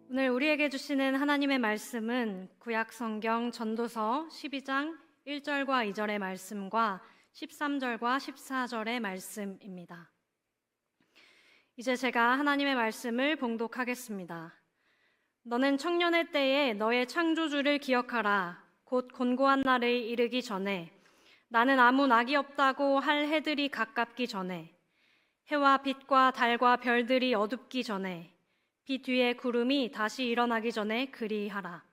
오늘 우리에게 주시는 하나님의 말씀은 구약 성경 전도서 12장 1절과 2절의 말씀과 13절과 14절의 말씀입니다. 이제 제가 하나님의 말씀을 봉독하겠습니다. 너는 청년의 때에 너의 창조주를 기억하라. 곧 곤고한 날에 이르기 전에, 나는 아무 낙이 없다고 할 해들이 가깝기 전에, 해와 빛과 달과 별들이 어둡기 전에, 빛 위에 구름이 다시 일어나기 전에 그리하라.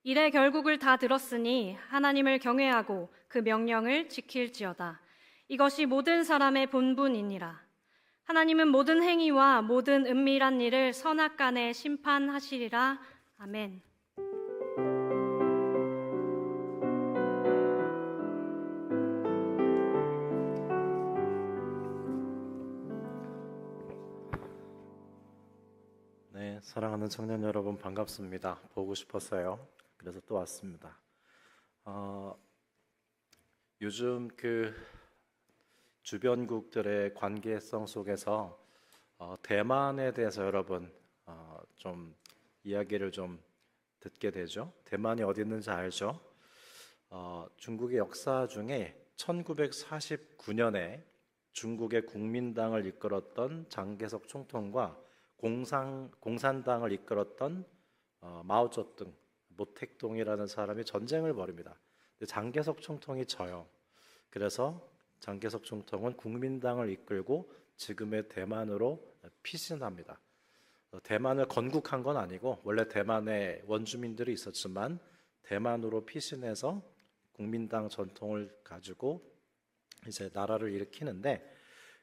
이래 결국을 다 들었으니 하나님을 경외하고 그 명령을 지킬지어다. 이것이 모든 사람의 본분이니라. 하나님은 모든 행위와 모든 은밀한 일을 선악간에 심판하시리라. 아멘. 네, 사랑하는 청년 여러분 반갑습니다. 보고 싶었어요. 그래서 또 왔습니다. 요즘 주변국들의 관계성 속에서 대만에 대해서 여러분 좀 이야기를 좀 듣게 되죠. 대만이 어디 있는지 알죠? 중국의 역사 중에 1949년에 중국의 국민당을 이끌었던 장개석 총통과 공산당을 이끌었던 마오쩌둥, 모택동이라는 사람이 전쟁을 벌입니다. 근데 장개석 총통이 져요. 그래서 장개석 총통은 국민당을 이끌고 지금의 대만으로 피신합니다. 대만을 건국한 건 아니고 원래 대만에 원주민들이 있었지만 대만으로 피신해서 국민당 전통을 가지고 이제 나라를 일으키는데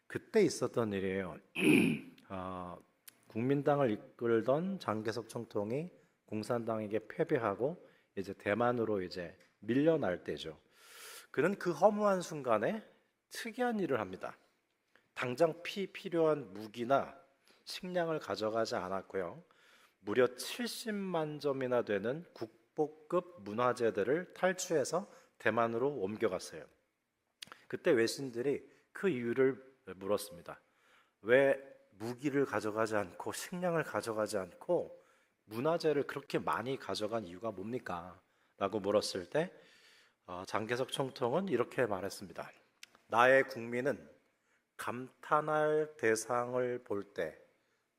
그때 있었던 일이에요. 국민당을 이끌던 장개석 총통이 공산당에게 패배하고 이제 대만으로 이제 밀려날 때죠. 그는 그 허무한 순간에 특이한 일을 합니다. 당장 필요한 무기나 식량을 가져가지 않았고요. 무려 70만 점이나 되는 국보급 문화재들을 탈취해서 대만으로 옮겨갔어요. 그때 외신들이 그 이유를 물었습니다. 왜 무기를 가져가지 않고 식량을 가져가지 않고 문화재를 그렇게 많이 가져간 이유가 뭡니까? 라고 물었을 때 장개석 총통은 이렇게 말했습니다. 나의 국민은 감탄할 대상을 볼 때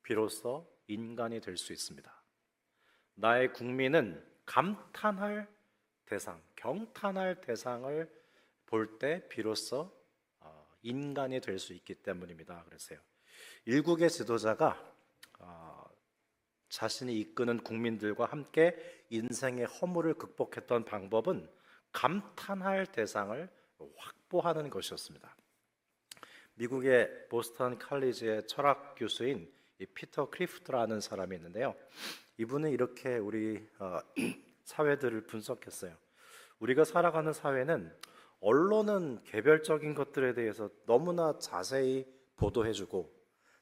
비로소 인간이 될 수 있습니다. 나의 국민은 감탄할 대상, 경탄할 대상을 볼 때 비로소 인간이 될 수 있기 때문입니다. 그랬어요. 일국의 지도자가 자신이 이끄는 국민들과 함께 인생의 허물을 극복했던 방법은 감탄할 대상을 확보하는 것이었습니다. 미국의 보스턴 칼리지의 철학 교수인 피터 크리프트라는 사람이 있는데요. 이분은 이렇게 우리 사회들을 분석했어요. 우리가 살아가는 사회는 언론은 개별적인 것들에 대해서 너무나 자세히 보도해주고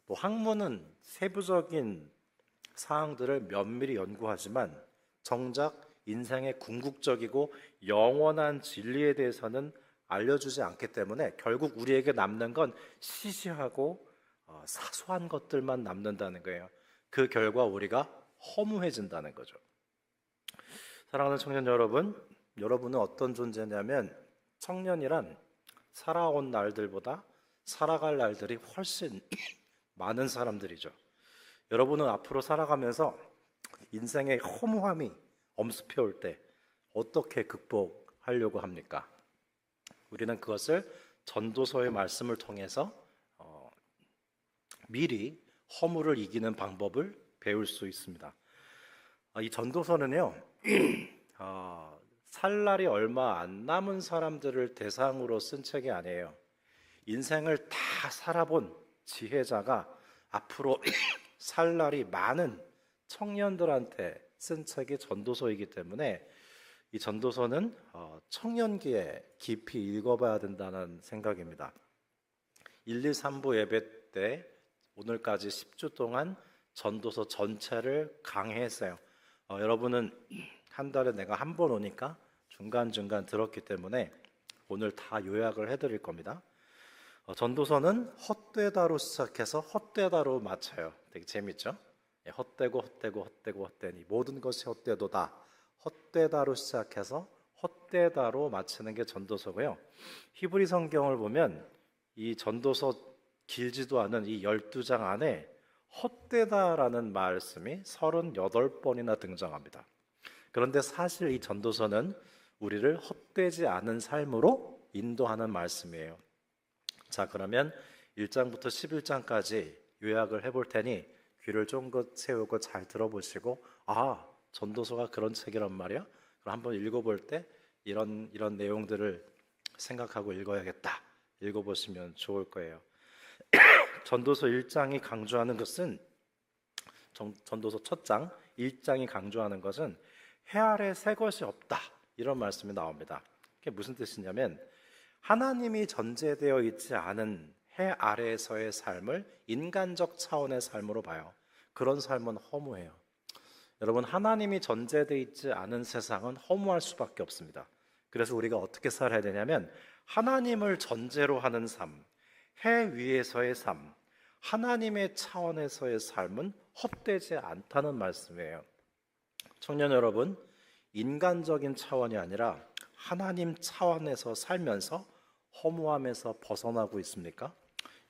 또 학문은 세부적인 사항들을 면밀히 연구하지만 정작 인생의 궁극적이고 영원한 진리에 대해서는 알려주지 않기 때문에 결국 우리에게 남는 건 시시하고 사소한 것들만 남는다는 거예요. 그 결과 우리가 허무해진다는 거죠. 사랑하는 청년 여러분, 여러분은 어떤 존재냐면 청년이란 살아온 날들보다 살아갈 날들이 훨씬 많은 사람들이죠. 여러분은 앞으로 살아가면서 인생의 허무함이 엄습해 올 때 어떻게 극복하려고 합니까? 우리는 그것을 전도서의 말씀을 통해서 미리 허물을 이기는 방법을 배울 수 있습니다. 이 전도서는요, 살 날이 얼마 안 남은 사람들을 대상으로 쓴 책이 아니에요. 인생을 다 살아본 지혜자가 앞으로 살 날이 많은 청년들한테 쓴 책이 전도서이기 때문에 이 전도서는 청년기에 깊이 읽어봐야 된다는 생각입니다. 1, 2, 3부 예배 때 오늘까지 10주 동안 전도서 전체를 강해했어요. 여러분은 한 달에 내가 한 번 오니까 중간중간 들었기 때문에 오늘 다 요약을 해드릴 겁니다. 전도서는 헛되다로 시작해서 헛되다로 마쳐요. 되게 재밌죠? 헛되고 헛되고 헛되고 헛되니 모든 것이 헛되도다. 헛되다로 시작해서 헛되다로 마치는 게 전도서고요. 히브리 성경을 보면 이 전도서 길지도 않은 이 12장 안에 헛되다라는 말씀이 38번이나 등장합니다. 그런데 사실 이 전도서는 우리를 헛되지 않은 삶으로 인도하는 말씀이에요. 자, 그러면 1장부터 11장까지 요약을 해볼 테니 귀를 쫑긋 세우고 잘 들어보시고, 아, 전도서가 그런 책이란 말이야? 그럼 한번 읽어볼 때 이런 내용들을 생각하고 읽어야겠다. 읽어보시면 좋을 거예요. 전도서 1장이 강조하는 것은, 전도서 첫 장 1장이 강조하는 것은 해 아래 새 것이 없다, 이런 말씀이 나옵니다. 그게 무슨 뜻이냐면 하나님이 전제되어 있지 않은 해 아래에서의 삶을 인간적 차원의 삶으로 봐요. 그런 삶은 허무해요. 여러분, 하나님이 전제되어 있지 않은 세상은 허무할 수밖에 없습니다. 그래서 우리가 어떻게 살아야 되냐면 하나님을 전제로 하는 삶, 해 위에서의 삶, 하나님의 차원에서의 삶은 헛되지 않다는 말씀이에요. 청년 여러분, 인간적인 차원이 아니라 하나님 차원에서 살면서 허무함에서 벗어나고 있습니까?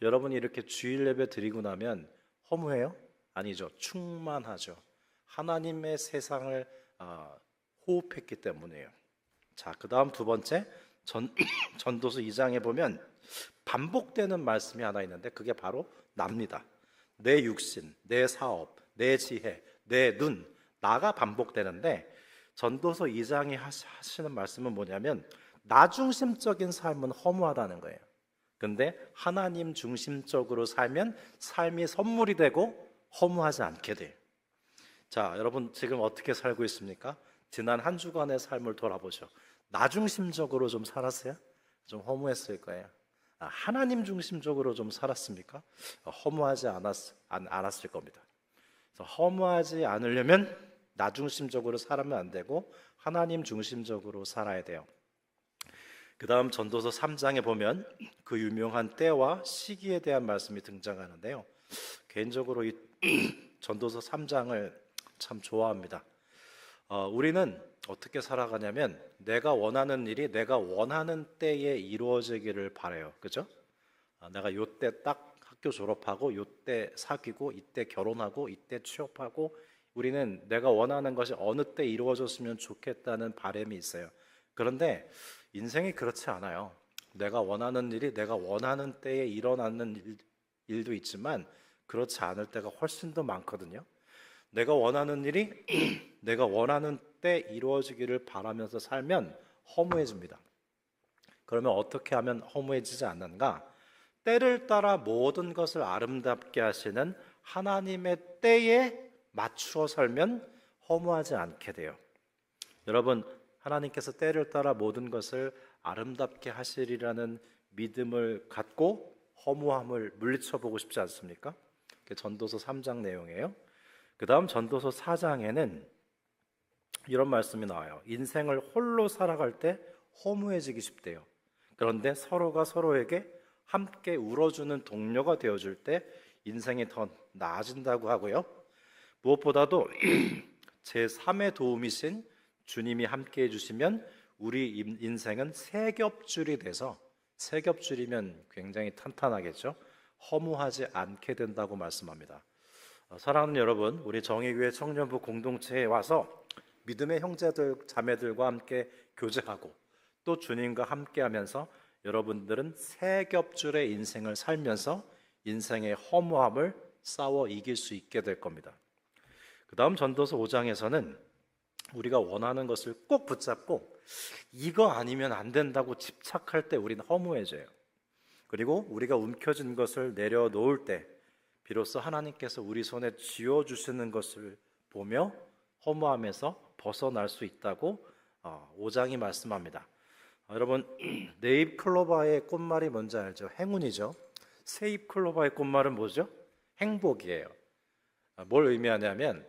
여러분이 이렇게 주일 예배 드리고 나면 허무해요? 아니죠. 충만하죠. 하나님의 세상을 호흡했기 때문이에요. 자, 그 다음 두 번째, 전도서 2장에 보면 반복되는 말씀이 하나 있는데 그게 바로 나입니다. 내 육신, 내 사업, 내 지혜, 내 눈, 나가 반복되는데 전도서 2장이 하시는 말씀은 뭐냐면 나 중심적인 삶은 허무하다는 거예요. 근데 하나님 중심적으로 살면 삶이 선물이 되고 허무하지 않게 돼요. 자, 여러분 지금 어떻게 살고 있습니까? 지난 한 주간의 삶을 돌아보죠. 나 중심적으로 좀 살았어요? 좀 허무했을 거예요. 하나님 중심적으로 좀 살았습니까? 허무하지 않았을 겁니다. 그래서 허무하지 않으려면 나 중심적으로 살면 안 되고 하나님 중심적으로 살아야 돼요. 그 다음 전도서 3장에 보면 그 유명한 때와 시기에 대한 말씀이 등장하는데요. 개인적으로 이 전도서 3장을 참 좋아합니다. 우리는 어떻게 살아가냐면 내가 원하는 일이 내가 원하는 때에 이루어지기를 바라요. 그죠? 내가 요때 딱 학교 졸업하고 요때 사귀고 이때 결혼하고 이때 취업하고 우리는 내가 원하는 것이 어느 때 이루어졌으면 좋겠다는 바람이 있어요. 그런데 인생이 그렇지 않아요. 내가 원하는 일이 내가 원하는 때에 일어나는 일도 있지만 그렇지 않을 때가 훨씬 더 많거든요. 내가 원하는 일이 내가 원하는 때 이루어지기를 바라면서 살면 허무해집니다. 그러면 어떻게 하면 허무해지지 않는가? 때를 따라 모든 것을 아름답게 하시는 하나님의 때에 맞추어 살면 허무하지 않게 돼요. 여러분, 하나님께서 때를 따라 모든 것을 아름답게 하시리라는 믿음을 갖고 허무함을 물리쳐 보고 싶지 않습니까? 그게 전도서 3장 내용이에요. 그 다음 전도서 4장에는 이런 말씀이 나와요. 인생을 홀로 살아갈 때 허무해지기 쉽대요. 그런데 서로가 서로에게 함께 울어주는 동료가 되어줄 때 인생이 더 나아진다고 하고요. 무엇보다도 제3의 도움이신 주님이 함께 해주시면 우리 인생은 세 겹줄이 돼서, 세 겹줄이면 굉장히 탄탄하겠죠. 허무하지 않게 된다고 말씀합니다. 사랑하는 여러분, 우리 정의교회 청년부 공동체에 와서 믿음의 형제들, 자매들과 함께 교제하고 또 주님과 함께하면서 여러분들은 세 겹줄의 인생을 살면서 인생의 허무함을 싸워 이길 수 있게 될 겁니다. 그 다음 전도서 5장에서는 우리가 원하는 것을 꼭 붙잡고 이거 아니면 안 된다고 집착할 때 우리는 허무해져요. 그리고 우리가 움켜쥔 것을 내려놓을 때 비로소 하나님께서 우리 손에 쥐어주시는 것을 보며 허무함에서 벗어날 수 있다고 5장이 말씀합니다. 여러분, 네잎 클로바의 꽃말이 뭔지 알죠? 행운이죠. 새잎 클로바의 꽃말은 뭐죠? 행복이에요. 뭘 의미하냐면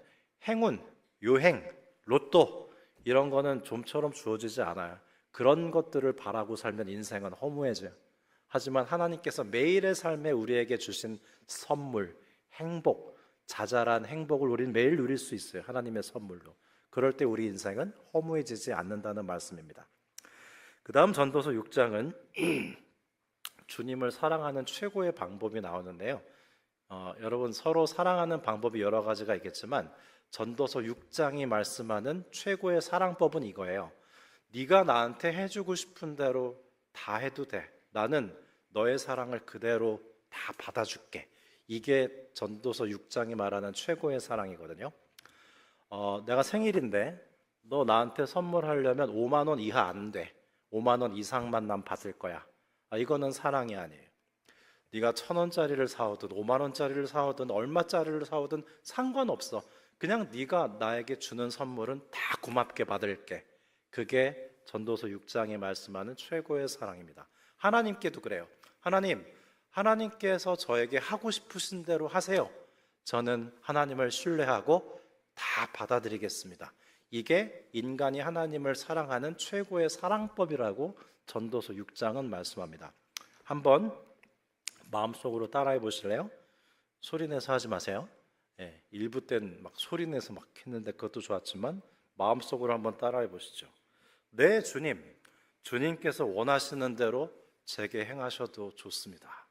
행운, 요행, 로또 이런 거는 좀처럼 주어지지 않아요. 그런 것들을 바라고 살면 인생은 허무해져요. 하지만 하나님께서 매일의 삶에 우리에게 주신 선물, 행복, 자잘한 행복을 우리는 매일 누릴 수 있어요. 하나님의 선물로. 그럴 때 우리 인생은 허무해지지 않는다는 말씀입니다. 그 다음 전도서 6장은 주님을 사랑하는 최고의 방법이 나오는데요. 여러분, 서로 사랑하는 방법이 여러 가지가 있겠지만 전도서 6장이 말씀하는 최고의 사랑법은 이거예요. 네가 나한테 해주고 싶은 대로 다 해도 돼. 나는 너의 사랑을 그대로 다 받아줄게. 이게 전도서 6장이 말하는 최고의 사랑이거든요. 내가 생일인데 너 나한테 선물하려면 5만 원 이하 안 돼. 5만 원 이상만 난 받을 거야. 이거는 사랑이 아니에요. 네가 1,000원짜리를 사오든 5만 원짜리를 사오든 얼마짜리를 사오든 상관없어. 그냥 네가 나에게 주는 선물은 다 고맙게 받을게. 그게 전도서 6장이 말씀하는 최고의 사랑입니다. 하나님께도 그래요. 하나님께서 저에게 하고 싶으신 대로 하세요. 저는 하나님을 신뢰하고 다 받아들이겠습니다. 이게 인간이 하나님을 사랑하는 최고의 사랑법이라고 전도서 6장은 말씀합니다. 한번 마음속으로 따라해 보실래요? 소리내서 하지 마세요. 일부 땐 막 소리내서 막 했는데 그것도 좋았지만 마음속으로 한번 따라해 보시죠. 네, 주님께서 원하시는 대로 제게 행하셔도 좋습니다.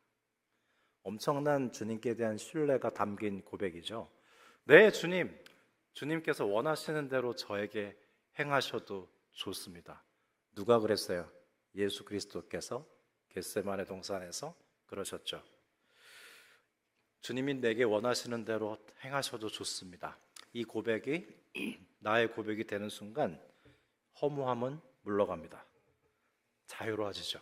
엄청난 주님께 대한 신뢰가 담긴 고백이죠. 네, 주님께서 원하시는 대로 저에게 행하셔도 좋습니다. 누가 그랬어요? 예수 그리스도께서 겟세마네 동산에서 그러셨죠. 주님이 내게 원하시는 대로 행하셔도 좋습니다. 이 고백이 나의 고백이 되는 순간 허무함은 물러갑니다. 자유로워지죠.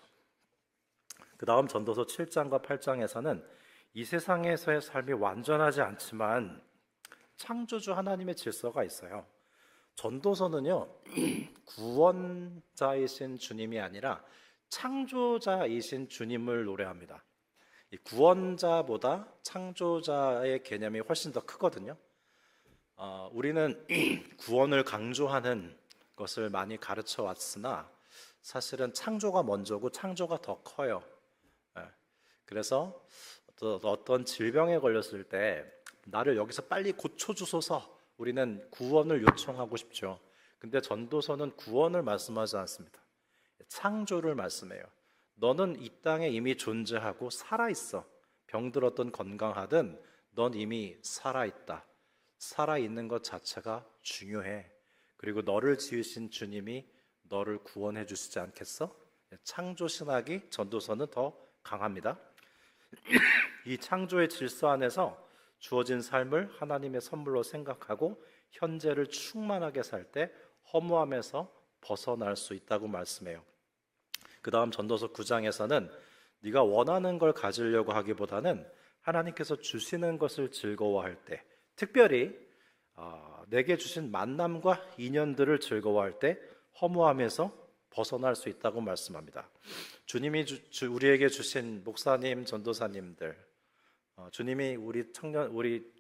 그 다음 전도서 7장과 8장에서는 이 세상에서의 삶이 완전하지 않지만 창조주 하나님의 질서가 있어요. 전도서는요, 구원자이신 주님이 아니라 창조자이신 주님을 노래합니다. 이 구원자보다 창조자의 개념이 훨씬 더 크거든요. 우리는 구원을 강조하는 것을 많이 가르쳐 왔으나 사실은 창조가 먼저고 창조가 더 커요. 그래서 어떤 질병에 걸렸을 때 나를 여기서 빨리 고쳐주소서, 우리는 구원을 요청하고 싶죠. 근데 전도서는 구원을 말씀하지 않습니다. 창조를 말씀해요. 너는 이 땅에 이미 존재하고 살아있어. 병들었든 건강하든 넌 이미 살아있다. 살아있는 것 자체가 중요해. 그리고 너를 지으신 주님이 너를 구원해 주시지 않겠어? 창조 신학이 전도서는 더 강합니다. 이 창조의 질서 안에서 주어진 삶을 하나님의 선물로 생각하고 현재를 충만하게 살 때 허무함에서 벗어날 수 있다고 말씀해요. 그 다음 전도서 9장에서는 네가 원하는 걸 가지려고 하기보다는 하나님께서 주시는 것을 즐거워할 때, 특별히 내게 주신 만남과 인연들을 즐거워할 때 허무함에서 벗어날 수 있다고 말씀합니다. 주님이 우리에게 주신 목사님, 전도사님들, 주님이 우리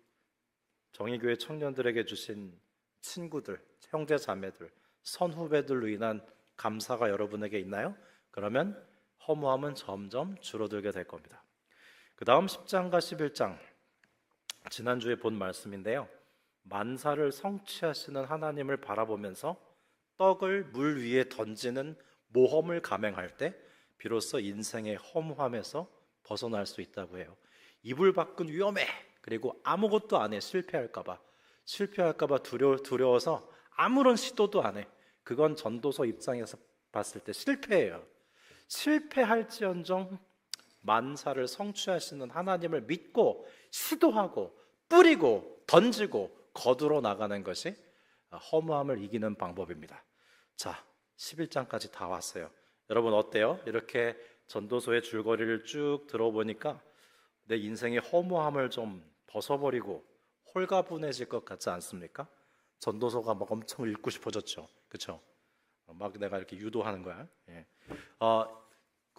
정의교회 청년들에게 주신 친구들, 형제 자매들, 선후배들로 인한 감사가 여러분에게 있나요? 그러면 허무함은 점점 줄어들게 될 겁니다. 그 다음 10장과 11장, 지난주에 본 말씀인데요. 만사를 성취하시는 하나님을 바라보면서 떡을 물 위에 던지는 모험을 감행할 때 비로소 인생의 허무함에서 벗어날 수 있다고 해요. 이불 밖은 위험해. 그리고 아무것도 안 해. 실패할까 봐 두려워서 아무런 시도도 안 해. 그건 전도서 입장에서 봤을 때 실패예요. 실패할지언정 만사를 성취하시는 하나님을 믿고 시도하고 뿌리고 던지고 거두러 나가는 것이 허무함을 이기는 방법입니다. 자, 11장까지 다 왔어요. 여러분 어때요? 이렇게 전도서의 줄거리를 쭉 들어보니까 내 인생의 허무함을 좀 벗어버리고 홀가분해질 것 같지 않습니까? 전도서가 막 엄청 읽고 싶어졌죠. 그렇죠? 막 내가 이렇게 유도하는 거야. 예.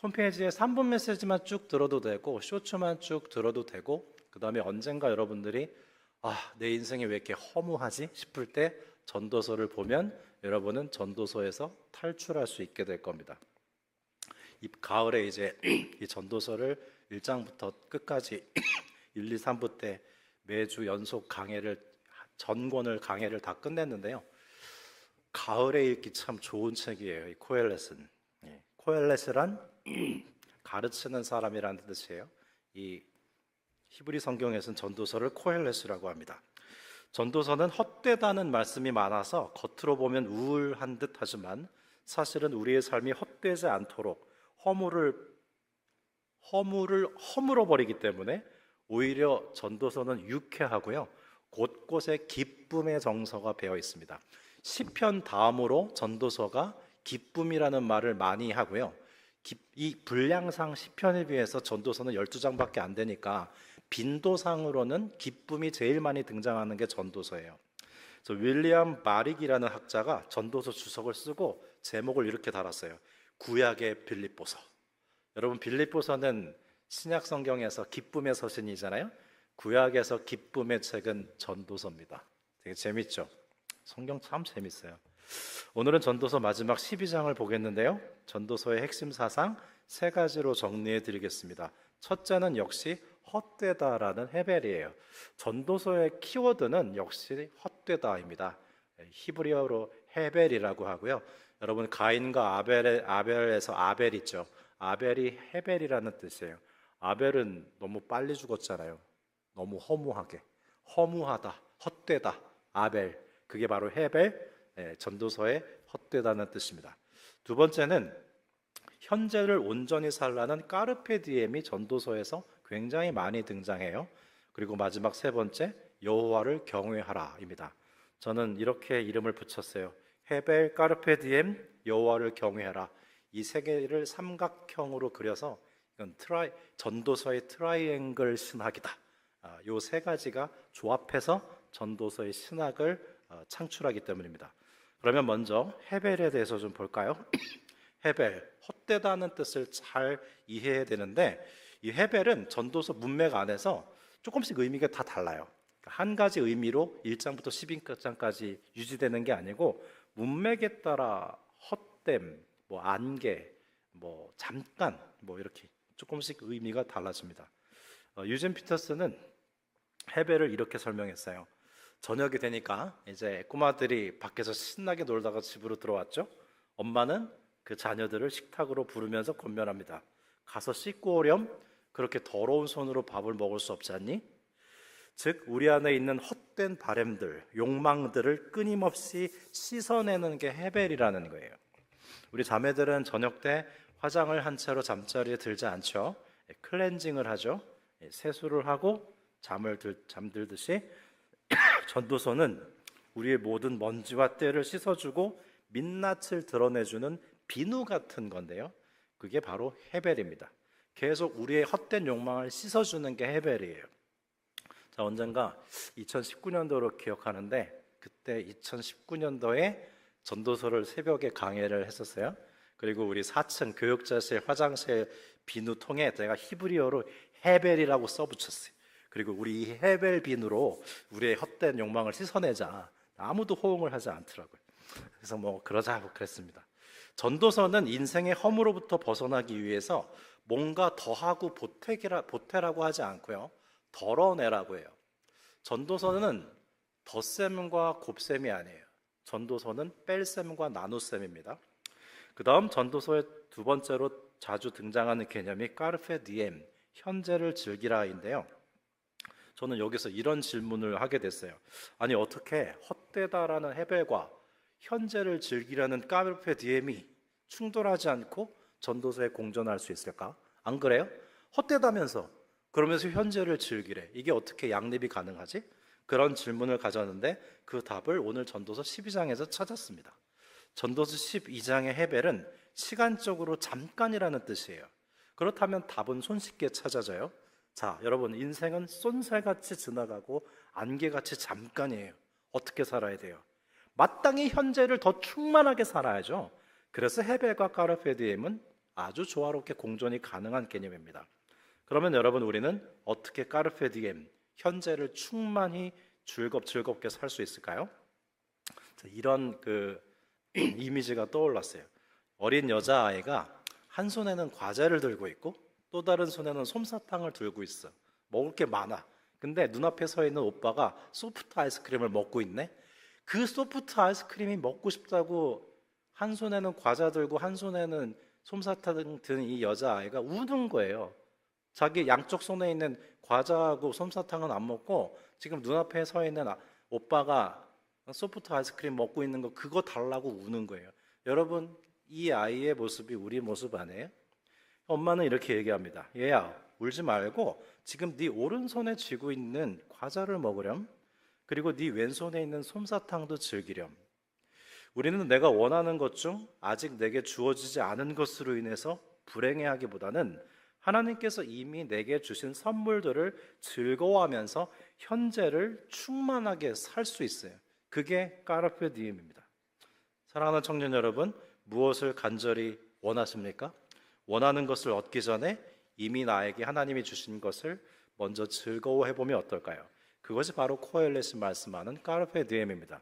홈페이지에 3분 메시지만 쭉 들어도 되고 쇼츠만 쭉 들어도 되고, 그 다음에 언젠가 여러분들이 내 인생이 왜 이렇게 허무하지 싶을 때 전도서를 보면 여러분은 전도서에서 탈출할 수 있게 될 겁니다. 이 가을에 이제 이 전도서를 1장부터 끝까지 1, 2, 3부 때 매주 연속 전권을 강해를 다 끝냈는데요. 가을에 읽기 참 좋은 책이에요. 이 코엘렛은. 코엘렛이란 가르치는 사람이라는 뜻이에요. 이 히브리 성경에서는 전도서를 코엘렛이라고 합니다. 전도서는 헛되다는 말씀이 많아서 겉으로 보면 우울한 듯 하지만 사실은 우리의 삶이 헛되지 않도록 허물어 버리기 때문에 오히려 전도서는 유쾌하고요. 곳곳에 기쁨의 정서가 배어 있습니다. 시편 다음으로 전도서가 기쁨이라는 말을 많이 하고요. 이 분량상 시편에 비해서 전도서는 12장밖에 안 되니까 빈도상으로는 기쁨이 제일 많이 등장하는 게 전도서예요. 그래서 윌리엄 바릭이라는 학자가 전도서 주석을 쓰고 제목을 이렇게 달았어요. 구약의 빌립보서. 여러분, 빌립보서는 신약 성경에서 기쁨의 서신이잖아요. 구약에서 기쁨의 책은 전도서입니다. 되게 재밌죠? 성경 참 재밌어요. 오늘은 전도서 마지막 12장을 보겠는데요. 전도서의 핵심 사상 3가지로 정리해 드리겠습니다. 첫째는 역시 헛되다라는 헤벨이에요. 전도서의 키워드는 역시 헛되다입니다. 히브리어로 헤벨이라고 하고요. 여러분, 가인과 아벨에서 아벨 있죠. 아벨이 헤벨이라는 뜻이에요. 아벨은 너무 빨리 죽었잖아요. 너무 허무하다, 헛되다. 아벨, 그게 바로 헤벨, 전도서의 헛되다는 뜻입니다. 두 번째는 현재를 온전히 살라는 까르페 디엠이 전도서에서 굉장히 많이 등장해요. 그리고 마지막 3번째, 여호와를 경외하라입니다. 저는 이렇게 이름을 붙였어요. 헤벨, 까르페 디엠, 여호와를 경외하라. 이 3개를 삼각형으로 그려서 이건 전도서의 트라이앵글 신학이다. 이 3가지가 조합해서 전도서의 신학을 창출하기 때문입니다. 그러면 먼저 헤벨에 대해서 좀 볼까요? 헤벨, 헛되다는 뜻을 잘 이해해야 되는데 이 헤벨은 전도서 문맥 안에서 조금씩 의미가 다 달라요. 한 가지 의미로 1장부터 12장까지 유지되는 게 아니고 문맥에 따라 헛됨, 안개, 잠깐 이렇게 조금씩 의미가 달라집니다. 유진 피터스는 헤벨을 이렇게 설명했어요. 저녁이 되니까 이제 꼬마들이 밖에서 신나게 놀다가 집으로 들어왔죠. 엄마는 그 자녀들을 식탁으로 부르면서 권면합니다. 가서 씻고 오렴. 그렇게 더러운 손으로 밥을 먹을 수 없지 않니? 즉 우리 안에 있는 헛된 바램들, 욕망들을 끊임없이 씻어내는 게 헤벨이라는 거예요. 우리 자매들은 저녁 때 화장을 한 채로 잠자리에 들지 않죠. 클렌징을 하죠. 세수를 하고 잠들듯이 전도서는 우리의 모든 먼지와 때를 씻어주고 민낯을 드러내주는 비누 같은 건데요. 그게 바로 헤벨입니다. 계속 우리의 헛된 욕망을 씻어주는 게 헤벨이에요. 자, 언젠가 2019년도로 기억하는데 그때 2019년도에 전도서를 새벽에 강해를 했었어요. 그리고 우리 4층 교육자실 화장실 비누통에 제가 히브리어로 헤벨이라고 써붙였어요. 그리고 우리 이 헤벨 비누로 우리의 헛된 욕망을 씻어내자. 아무도 호응을 하지 않더라고요. 그래서 그러자 그랬습니다. 전도서는 인생의 허물로부터 벗어나기 위해서 뭔가 더하고 보태라고 하지 않고요. 덜어내라고 해요. 전도서는 덧셈과 곱셈이 아니에요. 전도서는 뺄셈과 나눗셈입니다. 그 다음 전도서의 2번째로 자주 등장하는 개념이 까르페 디엠, 현재를 즐기라인데요. 저는 여기서 이런 질문을 하게 됐어요. 아니 어떻게 헛되다라는 헤벨과 현재를 즐기라는 까르페 디엠이 충돌하지 않고 전도서에 공존할 수 있을까? 안 그래요? 헛되다면서 그러면서 현재를 즐기래. 이게 어떻게 양립이 가능하지? 그런 질문을 가졌는데 그 답을 오늘 전도서 12장에서 찾았습니다. 전도서 12장의 헤벨은 시간적으로 잠깐이라는 뜻이에요. 그렇다면 답은 손쉽게 찾아져요. 자, 여러분, 인생은 쏜살같이 지나가고 안개같이 잠깐이에요. 어떻게 살아야 돼요? 마땅히 현재를 더 충만하게 살아야죠. 그래서 헤벨과 까르페 디엠은 아주 조화롭게 공존이 가능한 개념입니다. 그러면 여러분, 우리는 어떻게 까르페 디엠, 현재를 충만히 즐겁게 살 수 있을까요? 자, 이런 이미지가 떠올랐어요. 어린 여자아이가 한 손에는 과자를 들고 있고 또 다른 손에는 솜사탕을 들고 있어. 먹을 게 많아. 근데 눈앞에 서 있는 오빠가 소프트 아이스크림을 먹고 있네. 그 소프트 아이스크림이 먹고 싶다고 한 손에는 과자 들고 한 손에는 솜사탕 든 이 여자아이가 우는 거예요. 자기 양쪽 손에 있는 과자하고 솜사탕은 안 먹고 지금 눈앞에 서 있는 오빠가 소프트 아이스크림 먹고 있는 거 그거 달라고 우는 거예요. 여러분, 이 아이의 모습이 우리 모습 아니에요? 엄마는 이렇게 얘기합니다. 얘야, 울지 말고 지금 네 오른손에 쥐고 있는 과자를 먹으렴. 그리고 네 왼손에 있는 솜사탕도 즐기렴. 우리는 내가 원하는 것 중 아직 내게 주어지지 않은 것으로 인해서 불행해하기보다는 하나님께서 이미 내게 주신 선물들을 즐거워하면서 현재를 충만하게 살 수 있어요. 그게 까르페 디엠입니다. 사랑하는 청년 여러분, 무엇을 간절히 원하십니까? 원하는 것을 얻기 전에 이미 나에게 하나님이 주신 것을 먼저 즐거워해보면 어떨까요? 그것이 바로 코엘렛이 말씀하는 까르페 디엠입니다.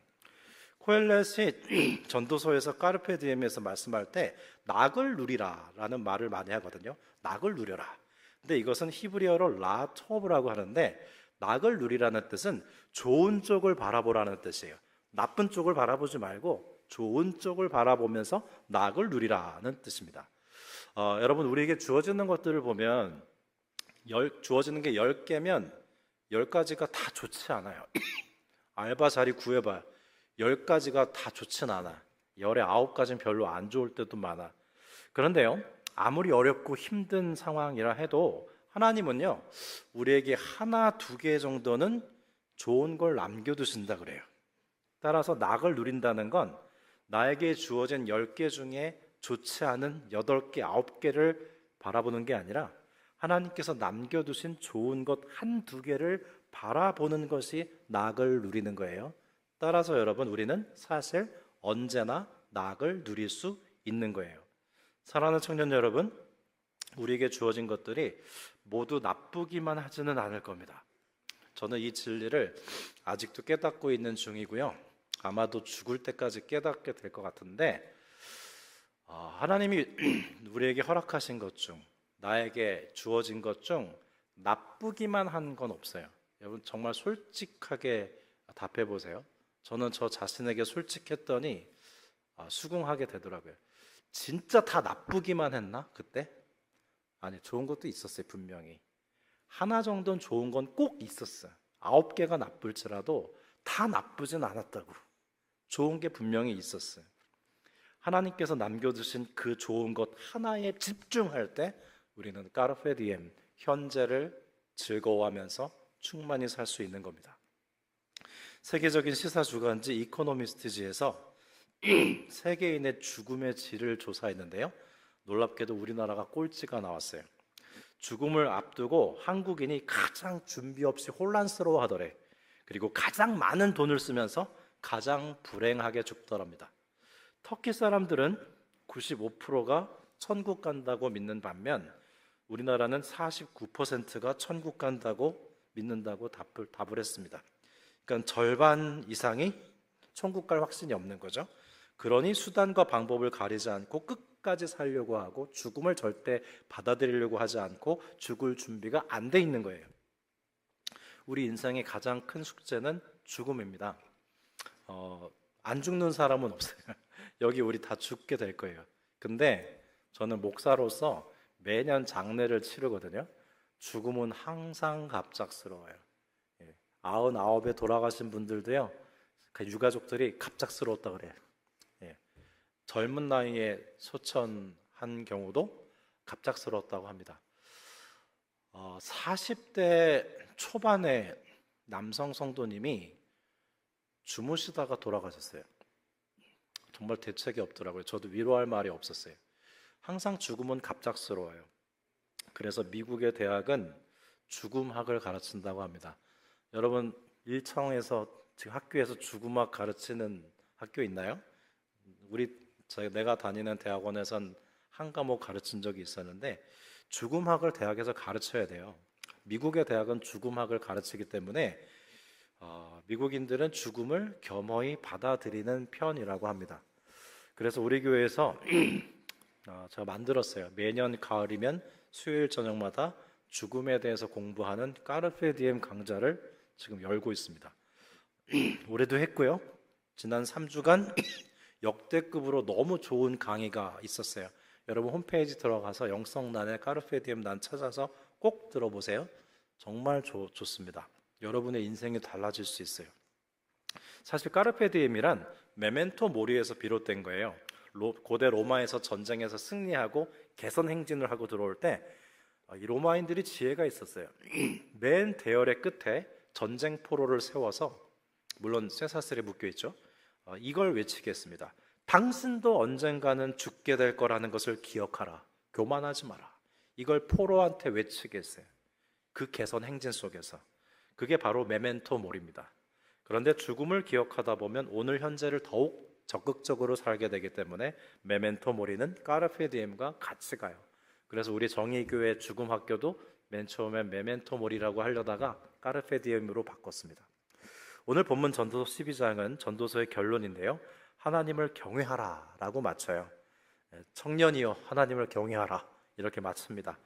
코엘렛이 전도서에서 까르페 디엠에서 말씀할 때 낙을 누리라 라는 말을 많이 하거든요. 낙을 누려라. 근데 이것은 히브리어로 라토브라고 하는데 낙을 누리라는 뜻은 좋은 쪽을 바라보라는 뜻이에요. 나쁜 쪽을 바라보지 말고 좋은 쪽을 바라보면서 낙을 누리라는 뜻입니다. 여러분, 우리에게 주어지는 것들을 보면 주어지는 게 10개면 10가지가 다 좋지 않아요. 알바 자리 구해봐. 10가지가 다 좋진 않아. 열에 9가지는 별로 안 좋을 때도 많아. 그런데요, 아무리 어렵고 힘든 상황이라 해도 하나님은요, 우리에게 하나, 2개 정도는 좋은 걸 남겨두신다 그래요. 따라서 낙을 누린다는 건 나에게 주어진 10개 중에 좋지 않은 8개, 9개를 바라보는 게 아니라 하나님께서 남겨두신 좋은 것 1, 2개를 바라보는 것이 낙을 누리는 거예요. 따라서 여러분, 우리는 사실 언제나 낙을 누릴 수 있는 거예요. 사랑하는 청년 여러분, 우리에게 주어진 것들이 모두 나쁘기만 하지는 않을 겁니다. 저는 이 진리를 아직도 깨닫고 있는 중이고요. 아마도 죽을 때까지 깨닫게 될 것 같은데, 하나님이 우리에게 허락하신 것 중, 나에게 주어진 것 중 나쁘기만 한 건 없어요. 여러분, 정말 솔직하게 답해 보세요. 저는 저 자신에게 솔직했더니 수긍하게 되더라고요. 진짜 다 나쁘기만 했나? 그때? 아니, 좋은 것도 있었어요. 분명히 하나 정도는 좋은 건 꼭 있었어요. 9개가 나쁠지라도 다 나쁘진 않았다고. 좋은 게 분명히 있었어요. 하나님께서 남겨두신 그 좋은 것 하나에 집중할 때 우리는 까르페 디엠, 현재를 즐거워하면서 충만히 살 수 있는 겁니다. 세계적인 시사 주간지 이코노미스트지에서 세계인의 죽음의 질을 조사했는데요. 놀랍게도 우리나라가 꼴찌가 나왔어요. 죽음을 앞두고 한국인이 가장 준비 없이 혼란스러워하더래. 그리고 가장 많은 돈을 쓰면서 가장 불행하게 죽더랍니다. 터키 사람들은 95%가 천국 간다고 믿는 반면 우리나라는 49%가 천국 간다고 믿는다고 답을 했습니다. 그러니까 절반 이상이 천국 갈 확신이 없는 거죠. 그러니 수단과 방법을 가리지 않고 끝까지 살려고 하고 죽음을 절대 받아들이려고 하지 않고 죽을 준비가 안 돼 있는 거예요. 우리 인생의 가장 큰 숙제는 죽음입니다. 안 죽는 사람은 없어요. 여기 우리 다 죽게 될 거예요. 근데 저는 목사로서 매년 장례를 치르거든요. 죽음은 항상 갑작스러워요. 99에 돌아가신 분들도요, 그 유가족들이 갑작스러웠다 그래요. 젊은 나이에 소천한 경우도 갑작스러웠다고 합니다. 40대 초반에 남성 성도님이 주무시다가 돌아가셨어요. 정말 대책이 없더라고요. 저도 위로할 말이 없었어요. 항상 죽음은 갑작스러워요. 그래서 미국의 대학은 죽음학을 가르친다고 합니다. 여러분, 일청에서 지금 학교에서 죽음학 가르치는 학교 있나요? 내가 다니는 대학원에선 한 과목 가르친 적이 있었는데 죽음학을 대학에서 가르쳐야 돼요. 미국의 대학은 죽음학을 가르치기 때문에 미국인들은 죽음을 겸허히 받아들이는 편이라고 합니다. 그래서 우리 교회에서 제가 만들었어요. 매년 가을이면 수요일 저녁마다 죽음에 대해서 공부하는 까르페 디엠 강좌를 지금 열고 있습니다. 올해도 했고요. 지난 3주간 역대급으로 너무 좋은 강의가 있었어요. 여러분 홈페이지 들어가서 영성란의 까르페 디엠 난 찾아서 꼭 들어보세요. 정말 좋습니다. 여러분의 인생이 달라질 수 있어요. 사실 까르페 디엠이란 메멘토 모리에서 비롯된 거예요. 고대 로마에서 전쟁에서 승리하고 개선 행진을 하고 들어올 때 이 로마인들이 지혜가 있었어요. 맨 대열의 끝에 전쟁 포로를 세워서, 물론 쇠사슬에 묶여 있죠. 이걸 외치게 했습니다. 당신도 언젠가는 죽게 될 거라는 것을 기억하라. 교만하지 마라. 이걸 포로한테 외치게 했어요. 그 개선 행진 속에서. 그게 바로 메멘토 모리입니다. 그런데 죽음을 기억하다 보면 오늘 현재를 더욱 적극적으로 살게 되기 때문에 메멘토 모리는 까르페 디엠과 같이 가요. 그래서 우리 정의교회 죽음학교도 맨 처음에 메멘토 모리라고 하려다가 까르페 디엠으로 바꿨습니다. 오늘 본문 전도서 12장은 전도서의 결론인데요. 하나님을 경외하라 라고 맞춰요. 청년이여 하나님을 경외하라 이렇게 맞춥니다.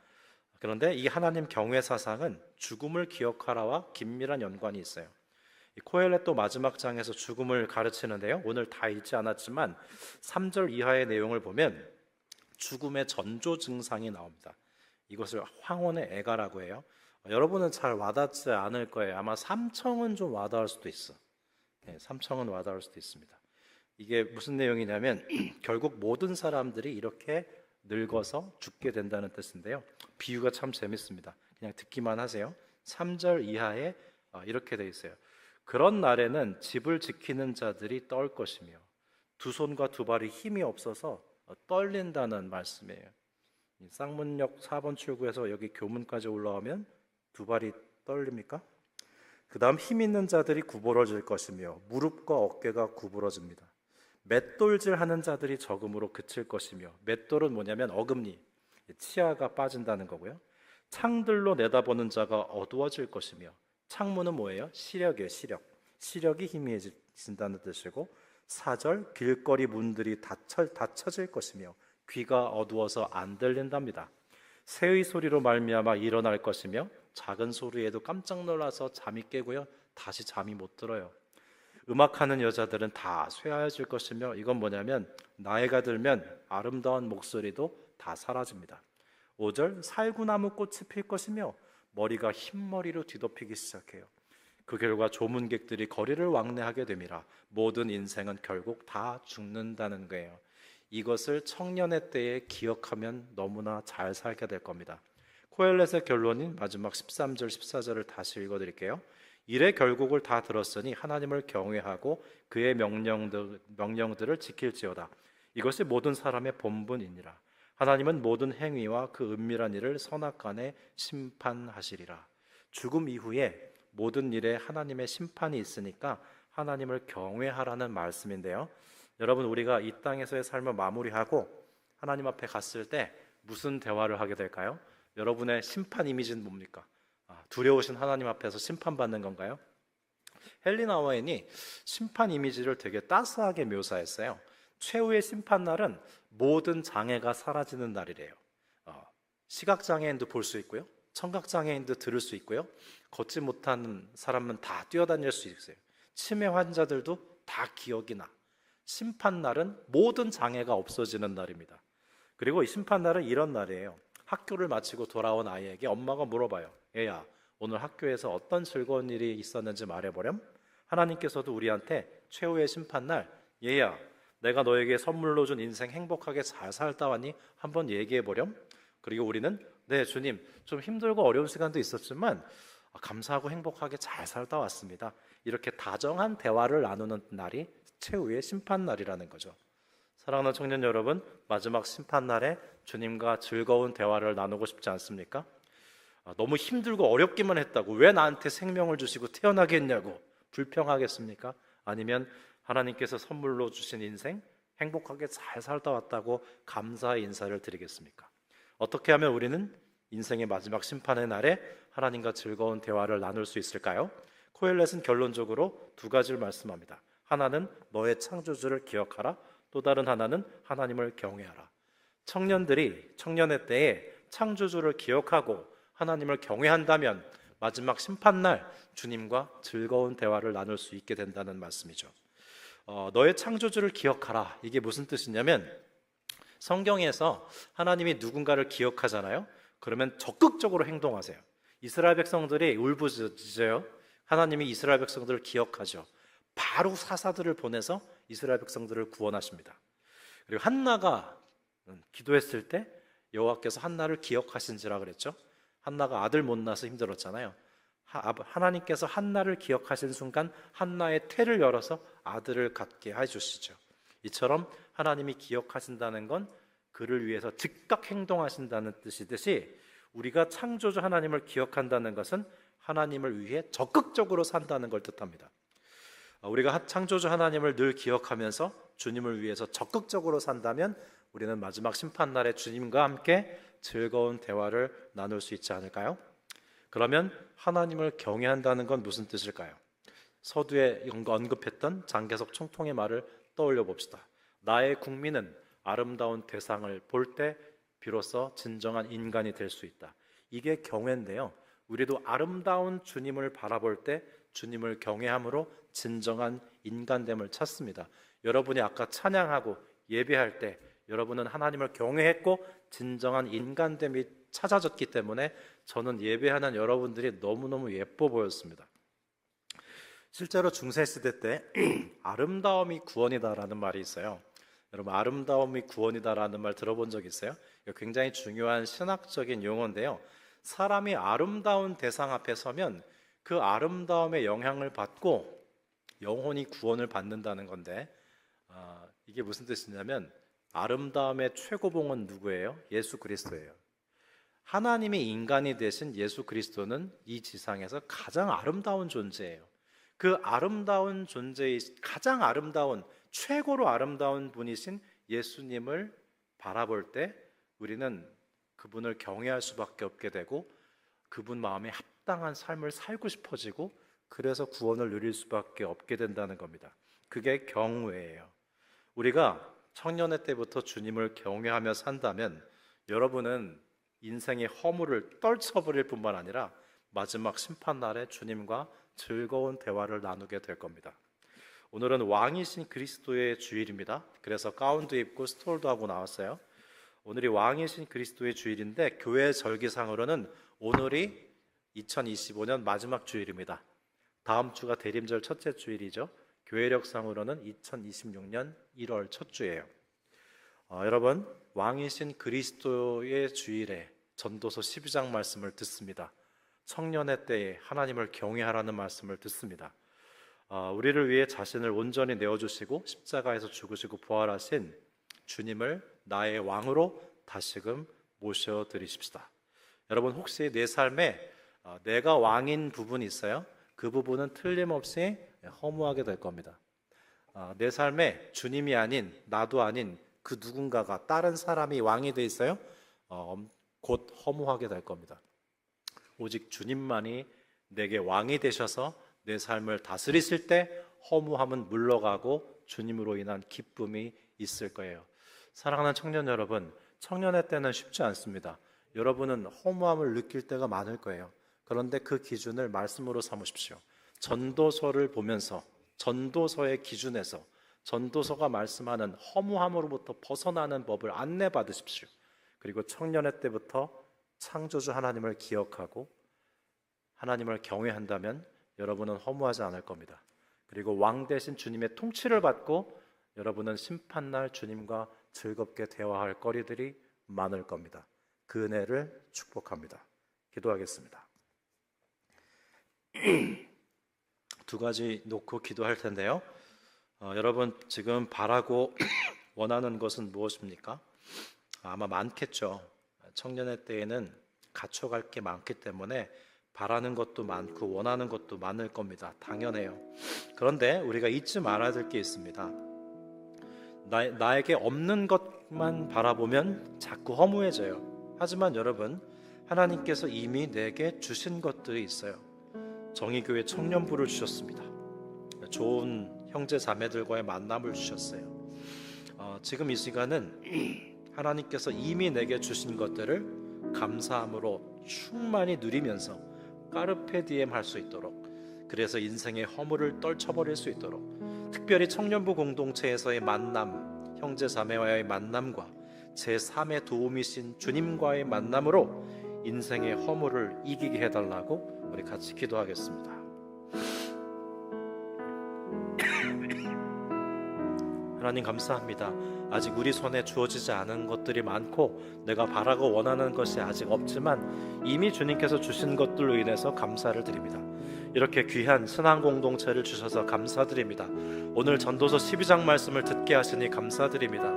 그런데 이 하나님 경외 사상은 죽음을 기억하라와 긴밀한 연관이 있어요. 코엘렛도 마지막 장에서 죽음을 가르치는데요. 오늘 다 읽지 않았지만 3절 이하의 내용을 보면 죽음의 전조 증상이 나옵니다. 이것을 황혼의 애가라고 해요. 여러분은 잘 와닿지 않을 거예요. 아마 삼청은 좀 와닿을 수도 있어. 삼청은 와닿을 수도 있습니다. 이게 무슨 내용이냐면 결국 모든 사람들이 이렇게 늙어서 죽게 된다는 뜻인데요. 비유가 참 재밌습니다. 그냥 듣기만 하세요. 3절 이하에 이렇게 돼 있어요. 그런 날에는 집을 지키는 자들이 떨 것이며 두 손과 두 발이 힘이 없어서 떨린다는 말씀이에요. 쌍문역 4번 출구에서 여기 교문까지 올라오면 두 발이 떨립니까? 그 다음 힘 있는 자들이 구부러질 것이며 무릎과 어깨가 구부러집니다. 맷돌질 하는 자들이 적음으로 그칠 것이며, 맷돌은 뭐냐면 어금니, 치아가 빠진다는 거고요. 창들로 내다보는 자가 어두워질 것이며, 창문은 뭐예요? 시력이에요. 시력이 희미해진다는 뜻이고, 4절 길거리 문들이 닫혀질 것이며 귀가 어두워서 안 들린답니다. 새의 소리로 말미암아 일어날 것이며 작은 소리에도 깜짝 놀라서 잠이 깨고요 다시 잠이 못 들어요. 음악하는 여자들은 다 쇠하여질 것이며, 이건 뭐냐면 나이가 들면 아름다운 목소리도 다 사라집니다. 5절 살구나무 꽃이 필 것이며 머리가 흰머리로 뒤덮이기 시작해요. 그 결과 조문객들이 거리를 왕래하게 됨이라. 모든 인생은 결국 다 죽는다는 거예요. 이것을 청년의 때에 기억하면 너무나 잘 살게 될 겁니다. 코엘렛의 결론인 마지막 13절 14절을 다시 읽어드릴게요. 이래 결국을 다 들었으니 하나님을 경외하고 그의 명령들을 지킬지어다. 이것이 모든 사람의 본분이니라. 하나님은 모든 행위와 그 은밀한 일을 선악간에 심판하시리라. 죽음 이후에 모든 일에 하나님의 심판이 있으니까 하나님을 경외하라는 말씀인데요. 여러분, 우리가 이 땅에서의 삶을 마무리하고 하나님 앞에 갔을 때 무슨 대화를 하게 될까요? 여러분의 심판 이미지는 뭡니까? 두려우신 하나님 앞에서 심판받는 건가요? 헬리나 워인이 심판 이미지를 되게 따스하게 묘사했어요. 최후의 심판날은 모든 장애가 사라지는 날이래요. 시각장애인도 볼 수 있고요, 청각장애인도 들을 수 있고요, 걷지 못하는 사람은 다 뛰어다닐 수 있어요. 치매 환자들도 다 기억이 나. 심판날은 모든 장애가 없어지는 날입니다. 그리고 이 심판날은 이런 날이에요. 학교를 마치고 돌아온 아이에게 엄마가 물어봐요. 얘야, 오늘 학교에서 어떤 즐거운 일이 있었는지 말해보렴. 하나님께서도 우리한테 최후의 심판날, 얘야, 내가 너에게 선물로 준 인생 행복하게 잘 살다 왔니? 한번 얘기해보렴. 그리고 우리는 네 주님, 좀 힘들고 어려운 시간도 있었지만 감사하고 행복하게 잘 살다 왔습니다. 이렇게 다정한 대화를 나누는 날이 최후의 심판날이라는 거죠. 사랑하는 청년 여러분, 마지막 심판날에 주님과 즐거운 대화를 나누고 싶지 않습니까? 너무 힘들고 어렵기만 했다고 왜 나한테 생명을 주시고 태어나게 했냐고 불평하겠습니까? 아니면 하나님께서 선물로 주신 인생 행복하게 잘 살다 왔다고 감사의 인사를 드리겠습니까? 어떻게 하면 우리는 인생의 마지막 심판의 날에 하나님과 즐거운 대화를 나눌 수 있을까요? 코엘렛은 결론적으로 두 가지를 말씀합니다. 하나는 너의 창조주를 기억하라. 또 다른 하나는 하나님을 경외하라. 청년들이 청년의 때에 창조주를 기억하고 하나님을 경외한다면 마지막 심판날 주님과 즐거운 대화를 나눌 수 있게 된다는 말씀이죠. 너의 창조주를 기억하라. 이게 무슨 뜻이냐면 성경에서 하나님이 누군가를 기억하잖아요. 그러면 적극적으로 행동하세요. 이스라엘 백성들이 울부짖어요. 하나님이 이스라엘 백성들을 기억하죠. 바로 사사들을 보내서 이스라엘 백성들을 구원하십니다. 그리고 한나가 기도했을 때 여호와께서 한나를 기억하신지라 그랬죠. 한나가 아들 못 낳아서 힘들었잖아요. 하나님께서 한나를 기억하신 순간 한나의 태를 열어서 아들을 갖게 해주시죠. 이처럼 하나님이 기억하신다는 건 그를 위해서 즉각 행동하신다는 뜻이듯이 우리가 창조주 하나님을 기억한다는 것은 하나님을 위해 적극적으로 산다는 걸 뜻합니다. 우리가 창조주 하나님을 늘 기억하면서 주님을 위해서 적극적으로 산다면 우리는 마지막 심판날에 주님과 함께 즐거운 대화를 나눌 수 있지 않을까요? 그러면 하나님을 경외한다는 건 무슨 뜻일까요? 서두에 언급했던 장개석 총통의 말을 떠올려 봅시다. 나의 국민은 아름다운 대상을 볼 때 비로소 진정한 인간이 될 수 있다. 이게 경외인데요. 우리도 아름다운 주님을 바라볼 때 주님을 경외함으로 진정한 인간됨을 찾습니다. 여러분이 아까 찬양하고 예배할 때 여러분은 하나님을 경외했고 진정한 인간됨이 찾아졌기 때문에 저는 예배하는 여러분들이 너무너무 예뻐 보였습니다. 실제로 중세시대 때 아름다움이 구원이다라는 말이 있어요. 여러분, 아름다움이 구원이다라는 말 들어본 적 있어요? 굉장히 중요한 신학적인 용어인데요. 사람이 아름다운 대상 앞에 서면 그 아름다움의 영향을 받고 영혼이 구원을 받는다는 건데, 이게 무슨 뜻이냐면 아름다움의 최고봉은 누구예요? 예수 그리스도예요. 하나님이 인간이 되신 예수 그리스도는 이 지상에서 가장 아름다운 존재예요. 그 아름다운 존재의 가장 아름다운, 최고로 아름다운 분이신 예수님을 바라볼 때 우리는 그분을 경외할 수밖에 없게 되고 그분 마음에 합당한 삶을 살고 싶어지고 그래서 구원을 누릴 수밖에 없게 된다는 겁니다. 그게 경외예요. 우리가 청년의 때부터 주님을 경외하며 산다면 여러분은 인생의 허물을 떨쳐버릴 뿐만 아니라 마지막 심판날에 주님과 즐거운 대화를 나누게 될 겁니다. 오늘은 왕이신 그리스도의 주일입니다. 그래서 가운도 입고 스톨도 하고 나왔어요. 오늘이 왕이신 그리스도의 주일인데 교회 절기상으로는 오늘이 2025년 마지막 주일입니다. 다음 주가 대림절 첫째 주일이죠. 교회력상으로는 2026년 1월 첫 주예요. 여러분, 왕이신 그리스도의 주일에 전도서 12장 말씀을 듣습니다. 청년의 때에 하나님을 경외하라는 말씀을 듣습니다. 우리를 위해 자신을 온전히 내어주시고 십자가에서 죽으시고 부활하신 주님을 나의 왕으로 다시금 모셔드리십시다. 여러분, 혹시 내 삶에 내가 왕인 부분이 있어요? 그 부분은 틀림없이 허무하게 될 겁니다. 내 삶에 주님이 아닌, 나도 아닌 그 누군가가, 다른 사람이 왕이 돼 있어요? 곧 허무하게 될 겁니다. 오직 주님만이 내게 왕이 되셔서 내 삶을 다스리실 때 허무함은 물러가고 주님으로 인한 기쁨이 있을 거예요. 사랑하는 청년 여러분, 청년의 때는 쉽지 않습니다. 여러분은 허무함을 느낄 때가 많을 거예요. 그런데 그 기준을 말씀으로 삼으십시오. 전도서를 보면서 전도서의 기준에서 전도서가 말씀하는 허무함으로부터 벗어나는 법을 안내받으십시오. 그리고 청년의 때부터 창조주 하나님을 기억하고 하나님을 경외한다면 여러분은 허무하지 않을 겁니다. 그리고 왕 대신 주님의 통치를 받고 여러분은 심판날 주님과 즐겁게 대화할 거리들이 많을 겁니다. 그 은혜를 축복합니다. 기도하겠습니다. 두 가지 놓고 기도할 텐데요. 여러분, 지금 바라고 원하는 것은 무엇입니까? 아마 많겠죠. 청년의 때에는 갖춰갈 게 많기 때문에 바라는 것도 많고 원하는 것도 많을 겁니다. 당연해요. 그런데 우리가 잊지 말아야 될 게 있습니다. 나에게 없는 것만 바라보면 자꾸 허무해져요. 하지만 여러분, 하나님께서 이미 내게 주신 것들이 있어요. 정의교회 청년부를 주셨습니다. 좋은 형제 자매들과의 만남을 주셨어요. 지금 이 시간은 하나님께서 이미 내게 주신 것들을 감사함으로 충만히 누리면서 까르페 디엠 할 수 있도록, 그래서 인생의 허물을 떨쳐버릴 수 있도록, 특별히 청년부 공동체에서의 만남, 형제 자매와의 만남과 제3의 도움이신 주님과의 만남으로 인생의 허물을 이기게 해달라고 우리 같이 기도하겠습니다. 하나님 감사합니다. 아직 우리 손에 주어지지 않은 것들이 많고 내가 바라고 원하는 것이 아직 없지만 이미 주님께서 주신 것들로 인해서 감사를 드립니다. 이렇게 귀한 신앙 공동체를 주셔서 감사드립니다. 오늘 전도서 12장 말씀을 듣게 하시니 감사드립니다.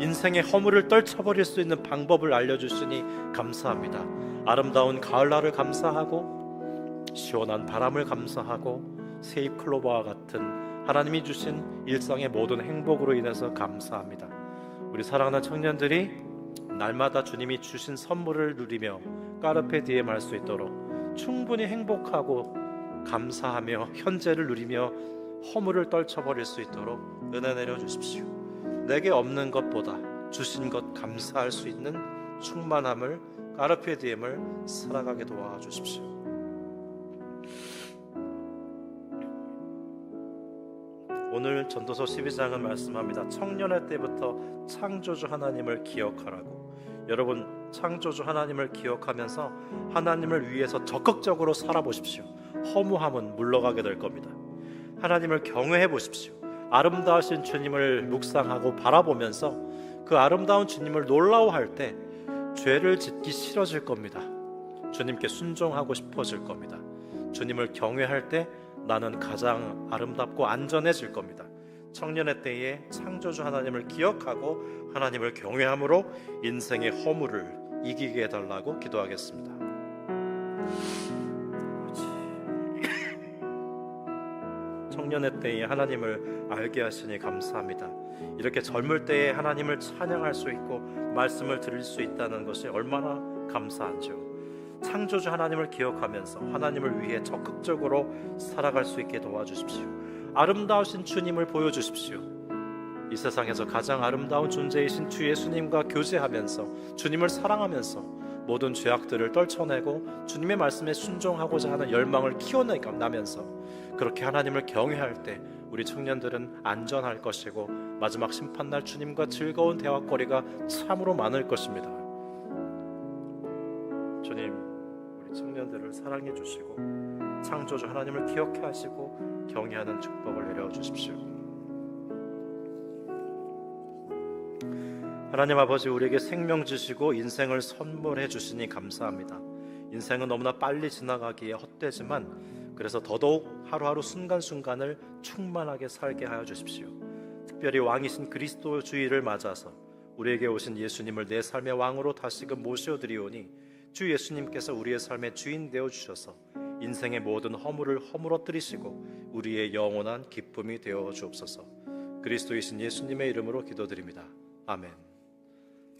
인생의 허물을 떨쳐버릴 수 있는 방법을 알려주시니 감사합니다. 아름다운 가을날을 감사하고 시원한 바람을 감사하고 세잎 클로버와 같은 하나님이 주신 일상의 모든 행복으로 인해서 감사합니다. 우리 사랑하는 청년들이 날마다 주님이 주신 선물을 누리며 까르페 디엠 할 수 있도록 충분히 행복하고 감사하며 현재를 누리며 허물을 떨쳐버릴 수 있도록 은혜 내려주십시오. 내게 없는 것보다 주신 것 감사할 수 있는 충만함을, 까르페 디엠을 살아가게 도와주십시오. 오늘 전도서 12장은 말씀합니다. 청년의 때부터 창조주 하나님을 기억하라고. 여러분, 창조주 하나님을 기억하면서 하나님을 위해서 적극적으로 살아보십시오. 허무함은 물러가게 될 겁니다. 하나님을 경외해 보십시오. 아름다우신 주님을 묵상하고 바라보면서 그 아름다운 주님을 놀라워할 때 죄를 짓기 싫어질 겁니다. 주님께 순종하고 싶어질 겁니다. 주님을 경외할 때 나는 가장 아름답고 안전해질 겁니다. 청년의 때에 창조주 하나님을 기억하고 하나님을 경외함으로 인생의 허물을 이기게 해달라고 기도하겠습니다. 청년의 때에 하나님을 알게 하시니 감사합니다. 이렇게 젊을 때에 하나님을 찬양할 수 있고 말씀을 들을 수 있다는 것이 얼마나 감사한지요. 창조주 하나님을 기억하면서 하나님을 위해 적극적으로 살아갈 수 있게 도와주십시오. 아름다우신 주님을 보여주십시오. 이 세상에서 가장 아름다운 존재이신 주 예수님과 교제하면서 주님을 사랑하면서 모든 죄악들을 떨쳐내고 주님의 말씀에 순종하고자 하는 열망을 키워내면서 그렇게 하나님을 경외할 때 우리 청년들은 안전할 것이고 마지막 심판날 주님과 즐거운 대화거리가 참으로 많을 것입니다. 주님, 우리 청년들을 사랑해 주시고 창조주 하나님을 기억해 하시고 경외하는 축복을 내려주십시오. 하나님 아버지, 우리에게 생명 주시고 인생을 선물해 주시니 감사합니다. 인생은 너무나 빨리 지나가기에 헛되지만 그래서 더더욱 하루하루 순간순간을 충만하게 살게 하여 주십시오. 특별히 왕이신 그리스도 주의를 맞아서 우리에게 오신 예수님을 내 삶의 왕으로 다시금 모셔드리오니 주 예수님께서 우리의 삶의 주인 되어 주셔서 인생의 모든 허물을 허물어뜨리시고 우리의 영원한 기쁨이 되어 주옵소서. 그리스도이신 예수님의 이름으로 기도드립니다. 아멘.